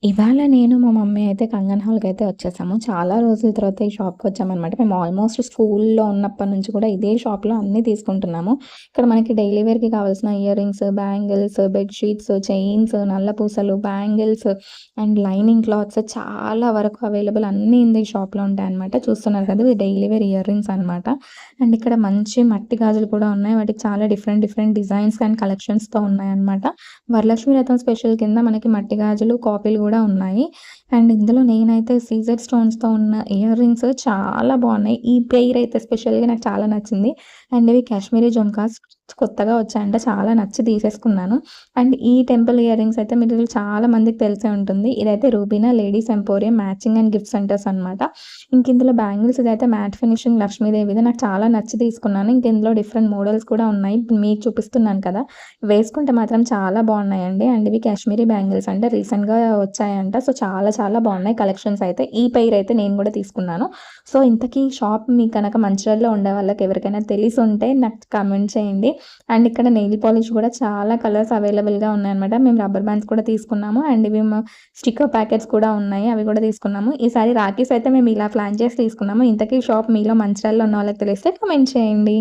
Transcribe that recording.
ఇవాళ నేను మా మమ్మీ అయితే కంగన్ హాల్‌కయితే వచ్చేసాము. చాలా రోజుల తర్వాత ఈ షాప్‌కొచ్చామనమాట. మేము ఆల్మోస్ట్ స్కూల్‌లో ఉన్నప్పటి నుంచి కూడా ఇదే షాప్‌లో అన్నీ తీసుకుంటున్నాము. ఇక్కడ మనకి డైలీ వేర్‌కి కావాల్సిన ear rings, bangles, bed sheets, chains, నల్ల పూసలు, బ్యాంగిల్స్ అండ్ లైనింగ్ క్లాత్స్ చాలా వరకు అవైలబుల్ అన్నీ ఈ షాప్‌లో ఉంటాయన్నమాట. చూస్తున్నారు కదా! ఇవి డైలీ వేర్ ఇయర్ రింగ్స్ అనమాట. అండ్ ఇక్కడ మంచి మట్టి గాజులు కూడా ఉన్నాయి. వాటికి చాలా డిఫరెంట్ డిఫరెంట్ డిజైన్స్ అండ్ కలెక్షన్స్‌తో ఉన్నాయన్నమాట. వరలక్ష్మి వ్రతం స్పెషల్ కింద మనకి మట్టి గాజులు, కాపీలు గూడా ఉన్నాయి. అండ్ ఇందులో నేనైతే సీజర్ స్టోన్స్‌తో ఉన్న ఇయర్ రింగ్స్ చాలా బావున్నాయి. ఈ పెయిర్ అయితే స్పెషల్‌గా నాకు చాలా నచ్చింది. అండ్ ఇవి కాశ్మీరీ జుంకాస్ కొత్తగా వచ్చాయంట. చాలా నచ్చి తీసేసుకున్నాను. అండ్ ఈ టెంపుల్ ఇయర్ రింగ్స్ అయితే మీరు చాలా మందికి తెలిసే ఉంటుంది. ఇదైతే Rubina ladies emporium matching and gift centres అనమాట. ఇందులో బ్యాంగిల్స్ ఇదైతే మ్యాట్ ఫినిషింగ్ లక్ష్మీదేవిది. నాకు చాలా నచ్చి తీసుకున్నాను. ఇందులో డిఫరెంట్ మోడల్స్ కూడా ఉన్నాయి. ఇప్పుడు మీకు చూపిస్తున్నాను కదా! వేసుకుంటే మాత్రం చాలా బాగున్నాయండి. అండ్ ఇవి కాశ్మీరీ బ్యాంగిల్స్ అంటే రీసెంట్‌గా వచ్చాయంట. సో, చాలా చాలా బాగున్నాయి కలెక్షన్స్ అయితే. ఈ పెయిర్ అయితే నేను కూడా తీసుకున్నాను. సో, ఇంతకీ షాప్ మీకు గనక మంచిర్యాలలో ఉండే వాళ్ళకి ఎవరికైనా తెలిసుంటే నాకు కామెంట్ చేయండి. అండ్ ఇక్కడ నెయిల్ పాలిష్ కూడా చాలా కలర్స్ అవైలబుల్‌గా ఉన్నాయన్నమాట. మేము రబ్బర్ బ్యాండ్స్ కూడా తీసుకున్నాము. అండ్ ఇవి స్టిక్కర్ ప్యాకెట్స్ కూడా ఉన్నాయి. అవి కూడా తీసుకున్నాము. ఈసారి రాఖీస్ అయితే మేము ఇలా ప్లాన్ చేసి తీసుకున్నాము. ఇంతకీ షాప్ మీలో మంచిర్యాలలో ఉన్న వాళ్ళకి తెలిస్తే కామెంట్ చేయండి.